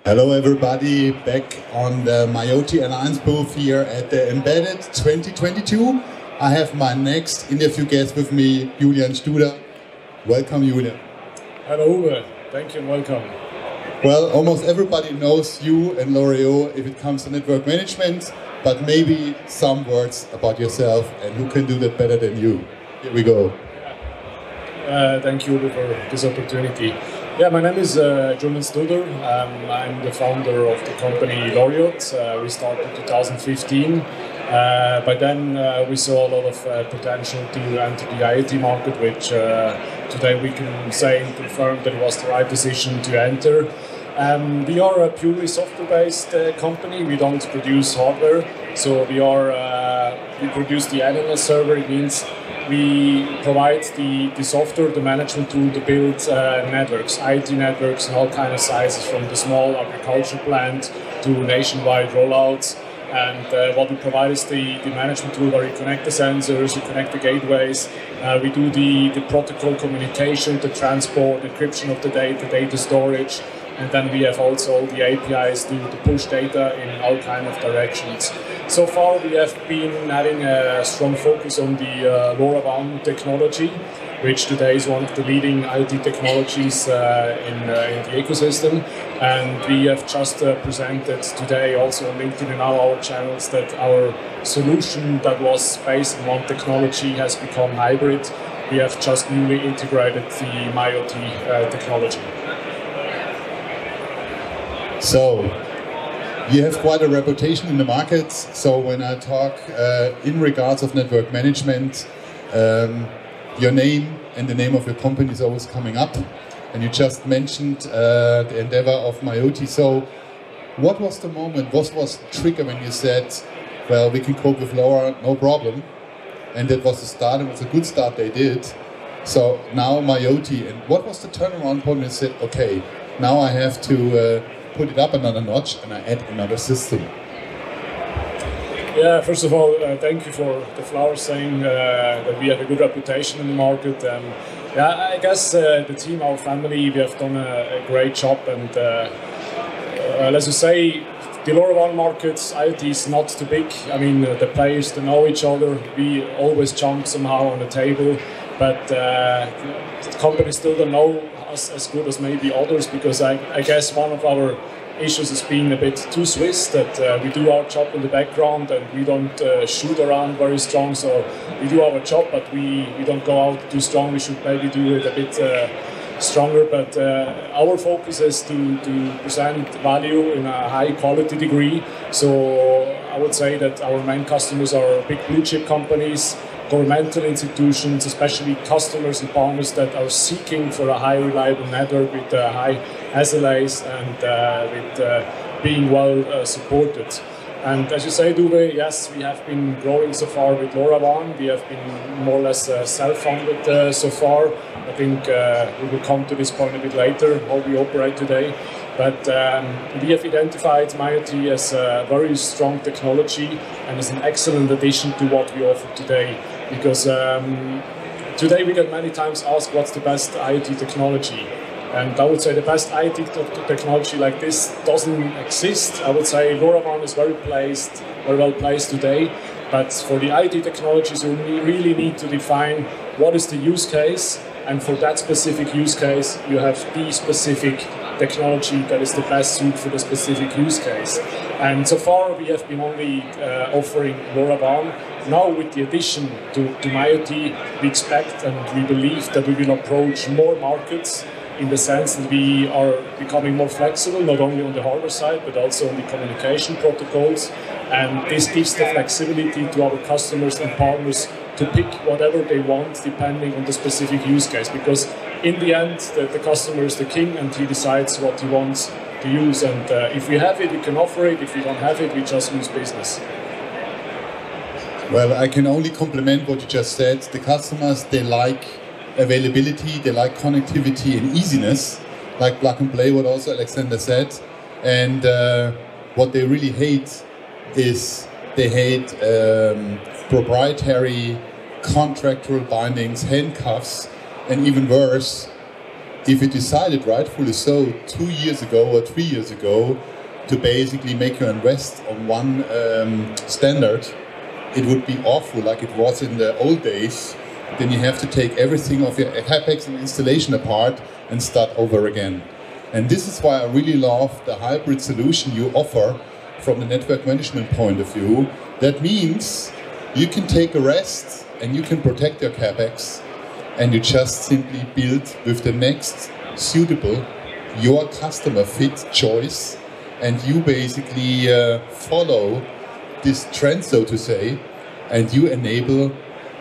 Hello everybody, back on the mioty Alliance booth here at the Embeded 2022. I have my next interview guest with me, Julian Studer. Welcome, Julian. Hello Uwe, thank you and welcome. Well, almost everybody knows you and L'Oreal if it comes to network management, but maybe some words about yourself and who can do that better than you. Here we go. Thank you Uwe for this opportunity. Yeah, my name is Julian Studer. I'm the founder of the company L'Oreal. We started in 2015. By then we saw a lot of potential to enter the IoT market, which today we can say and confirm that it was the right decision to enter. We are a purely software-based company. We don't produce hardware, so we produce the animal server. It means we provide the software, the management tool to build networks, IoT networks in all kinds of sizes, from the small agriculture plant to nationwide rollouts. And what we provide is the management tool where you connect the sensors, you connect the gateways, we do the protocol communication, the transport, encryption of the data storage, and then we have also all the APIs to push data in all kinds of directions. So far we have been having a strong focus on the LoRaWAN technology, which today is one of the leading IoT technologies in the ecosystem. And we have just presented today also on LinkedIn and all our channels that our solution that was based on one technology has become hybrid. We have just newly integrated the mioty technology. So, you have quite a reputation in the market. So when I talk in regards of network management, your name and the name of your company is always coming up. And you just mentioned the endeavor of mioty. So what was the moment, what was the trigger when you said, well, we can cope with LoRa, no problem. And that was the start, and it was a good start they did. So now mioty, and what was the turnaround point when you said, okay, now I have to put it up another notch and I add another system? Yeah, first of all, thank you for the flowers saying that we have a good reputation in the market. Yeah, I guess the team, our family, we have done a great job. And as you say, the LoRaWAN market, IoT is not too big. I mean, the players, they know each other. We always jump somehow on the table, but the companies still don't know us as good as maybe others, because I guess one of our issues is being a bit too Swiss, that we do our job in the background and we don't shoot around very strong. So we do our job, but we don't go out too strong. We should maybe do it a bit stronger. But our focus is to present value in a high quality degree. So I would say that our main customers are big blue chip companies, governmental institutions, especially customers and partners that are seeking for a high reliable network with high SLAs and with being well supported. And as you say, Uwe, yes, we have been growing so far with LoRaWAN. We have been more or less self-funded so far. I think we will come to this point a bit later, how we operate today. But we have identified mioty as a very strong technology and as an excellent addition to what we offer today. Because today we get many times asked what's the best IoT technology. And I would say the best IoT technology like this doesn't exist. I would say LoRaWAN is very well placed today. But for the IoT technologies, you really need to define what is the use case. And for that specific use case, you have the specific technology that is the best suit for the specific use case. And so far we have been only offering LoRaWAN. Now with the addition to mioty, we expect and we believe that we will approach more markets, in the sense that we are becoming more flexible, not only on the hardware side, but also on the communication protocols. And this gives the flexibility to our customers and partners to pick whatever they want depending on the specific use case. Because in the end, the customer is the king and he decides what he wants to use. And if we have it, we can offer it. If we don't have it, we just lose business. Well, I can only compliment what you just said. The customers, they like availability, they like connectivity and easiness, like plug and play, what also Alexander said. And what they really hate is they hate proprietary contractual bindings, handcuffs, and even worse, if you decided, rightfully so, 2 years ago or 3 years ago, to basically make you invest on one standard, it would be awful like it was in the old days. Then you have to take everything of your CapEx and installation apart and start over again. And this is why I really love the hybrid solution you offer from the network management point of view. That means you can take a rest and you can protect your CapEx, and you just simply build with the next suitable, your customer fit choice, and you basically follow this trend, so to say, and you enable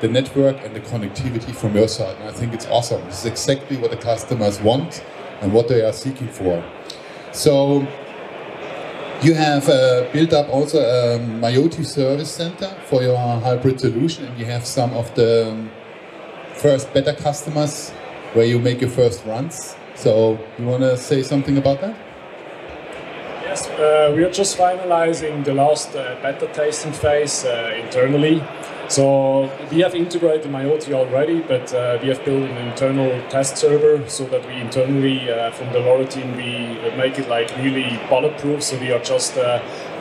the network and the connectivity from your side. And I think it's awesome. This is exactly what the customers want and what they are seeking for. So you have built up also a mioty service center for your hybrid solution, and you have some of the first beta customers where you make your first runs. So you want to say something about that? Yes, we are just finalizing the last beta tasting phase internally. So we have integrated mioty already, but we have built an internal test server so that we internally, from the LoRa team, we make it like really bulletproof. So we are just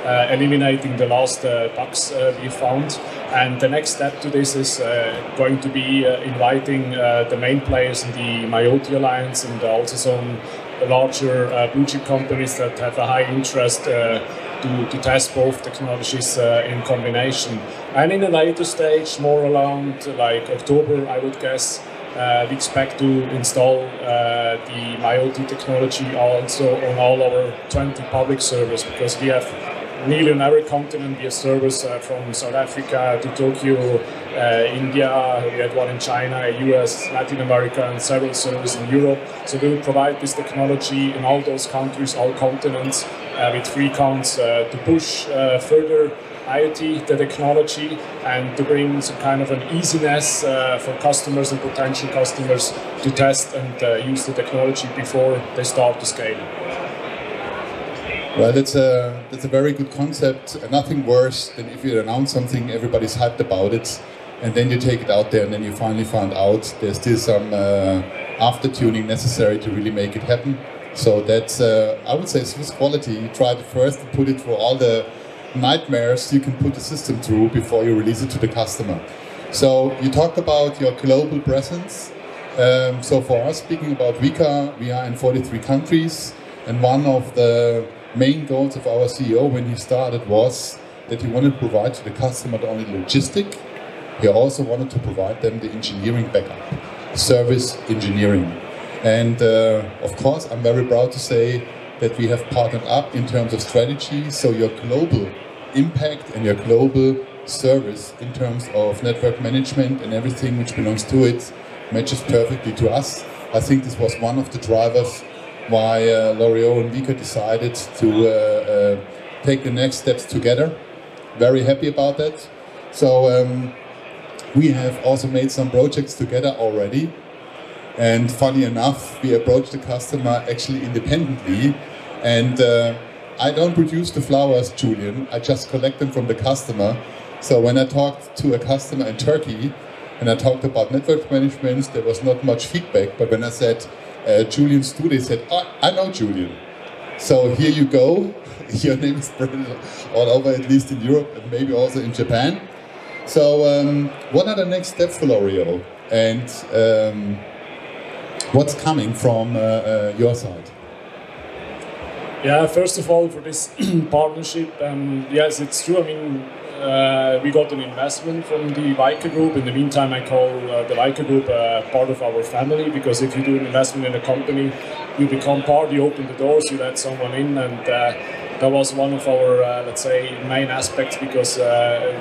eliminating the last bugs we found. And the next step to this is going to be inviting the main players in the mioty alliance and also some larger blue chip companies that have a high interest to test both technologies in combination. And in a later stage, more around like October, I would guess, we expect to install the mioty technology also on all our 20 public servers, because we have nearly on every continent we have servers from South Africa to Tokyo, India, we had one in China, US, Latin America, and several servers in Europe. So we will provide this technology in all those countries, all continents, with free counts to push further IoT, the technology, and to bring some kind of an easiness for customers and potential customers to test and use the technology before they start to scale. Well, that's a very good concept. Nothing worse than if you announce something, everybody's hyped about it, and then you take it out there and then you finally find out there's still some after-tuning necessary to really make it happen. So that's, I would say, Swiss quality. You try to first put it through all the nightmares you can put the system through before you release it to the customer. So you talked about your global presence. So for us, speaking about Vika, we are in 43 countries, and one of the main goals of our CEO when he started was that he wanted to provide to the customer not only logistic, he also wanted to provide them the engineering backup, service engineering. And of course, I'm very proud to say that we have partnered up in terms of strategy, so your global impact and your global service in terms of network management and everything which belongs to it matches perfectly to us. I think this was one of the drivers why L'Oreal and Vika decided to take the next steps together. Very happy about that. So we have also made some projects together already. And funny enough, we approached the customer actually independently. And I don't produce the flowers, Julian. I just collect them from the customer. So when I talked to a customer in Turkey and I talked about network management, there was not much feedback. But when I said Julian Studer, he said, "Oh, I know Julian." So here you go. Your name is spread all over, at least in Europe and maybe also in Japan. So what are the next steps for L'Oreal? And what's coming from your side? Yeah, first of all, for this partnership, yes, it's true. I mean, we got an investment from the Vika Group. In the meantime, I call the Vika Group part of our family, because if you do an investment in a company, you become part, you open the doors, you let someone in, and that was one of our, let's say, main aspects, because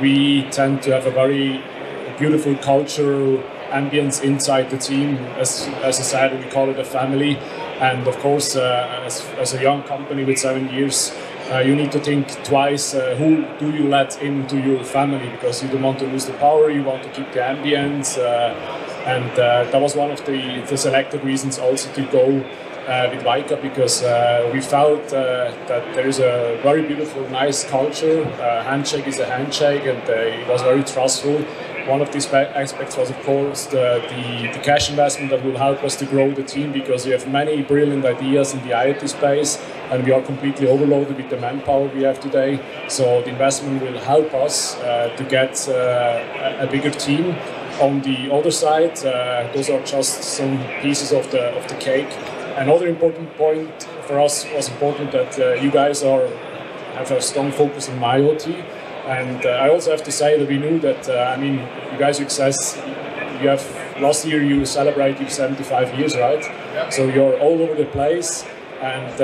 we tend to have a very beautiful cultural ambience inside the team. As I said, we call it a family. And of course, as a young company with 7 years, you need to think twice, who do you let into your family, because you don't want to lose the power, you want to keep the ambience. And that was one of the selected reasons also to go with Vika, because we felt that there is a very beautiful, nice culture. Handshake is a handshake, and it was very trustful. one of these aspects was, of course, the cash investment that will help us to grow the team, because we have many brilliant ideas in the IoT space, and we are completely overloaded with the manpower we have today. So the investment will help us to get a bigger team. On the other side, those are just some pieces of the cake. Another important point for us was important that you guys have a strong focus on mioty. And I also have to say that we knew that, I mean, you guys' success, last year you celebrated 75 years, right? Yeah. So you're all over the place, and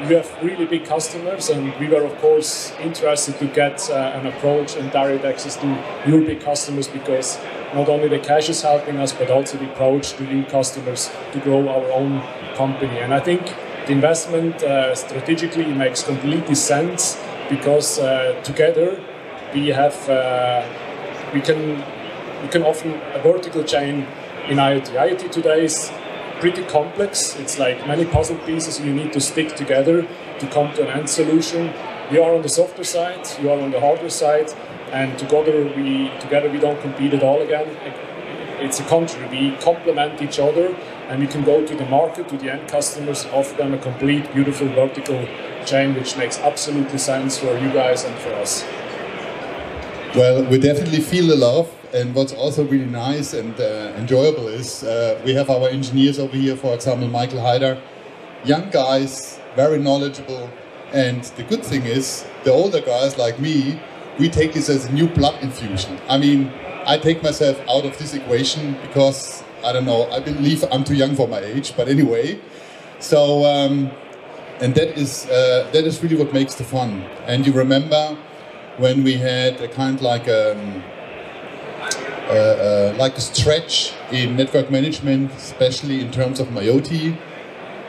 you have really big customers, and we were, of course, interested to get an approach and direct access to your big customers, because not only the cash is helping us, but also the approach to new customers to grow our own company. And I think the investment strategically makes completely sense, because together we can offer a vertical chain in IoT. IoT today is pretty complex. It's like many puzzle pieces you need to stick together to come to an end solution. We are on the software side, you are on the hardware side, and together we don't compete at all again. It's a contrary. We complement each other, and we can go to the market, to the end customers, offer them a complete, beautiful vertical chain, which makes absolutely sense for you guys and for us. Well, we definitely feel the love, and what's also really nice and enjoyable is we have our engineers over here, for example, Michael Heider, young guys, very knowledgeable, and the good thing is, the older guys like me, we take this as a new blood infusion. I mean, I take myself out of this equation because, I don't know, I believe I'm too young for my age, but anyway. So, and that is really what makes the fun. And you remember when we had a kind like a stretch in network management, especially in terms of mioty.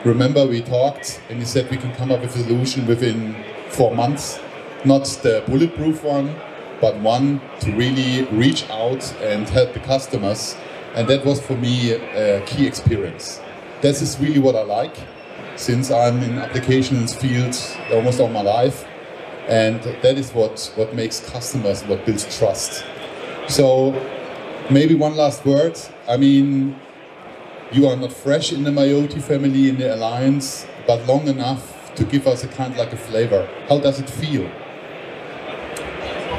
Remember we talked and you said we can come up with a solution within 4 months. Not the bulletproof one, but one to really reach out and help the customers. And that was for me a key experience. This is really what I like, since I'm in applications fields almost all my life. And that is what makes customers, what builds trust. So maybe one last word. I mean, you are not fresh in the mioty family, in the alliance, but long enough to give us a kind of like a flavor. How does it feel?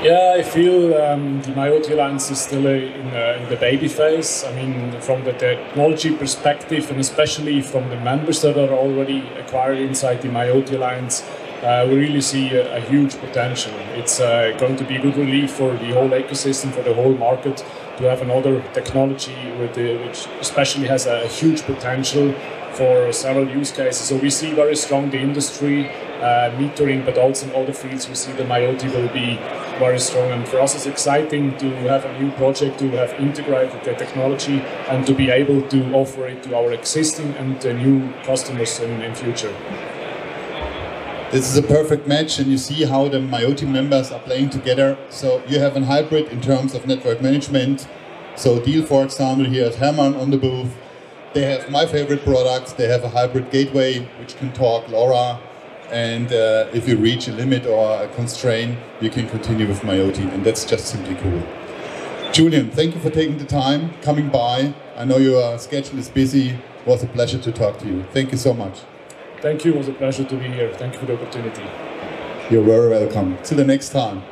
Yeah, I feel the mioty alliance is still in the baby phase. I mean, from the technology perspective, and especially from the members that are already acquired inside the mioty alliance, we really see a huge potential. It's going to be a good relief for the whole ecosystem, for the whole market, to have another technology which especially has a huge potential for several use cases. So we see very strong the industry, metering, but also in other fields we see the mioty will be very strong. And for us it's exciting to have a new project, to have integrated the technology and to be able to offer it to our existing and new customers in future. This is a perfect match, and you see how the mioty members are playing together. So you have a hybrid in terms of network management. So Deal, for example, here at Hermann on the booth, they have my favorite products. They have a hybrid gateway which can talk LoRa, and if you reach a limit or a constraint, you can continue with mioty, and that's just simply cool. Julian, thank you for taking the time, coming by. I know your schedule is busy. It was a pleasure to talk to you. Thank you so much. Thank you, it was a pleasure to be here. Thank you for the opportunity. You're very welcome. Till the next time.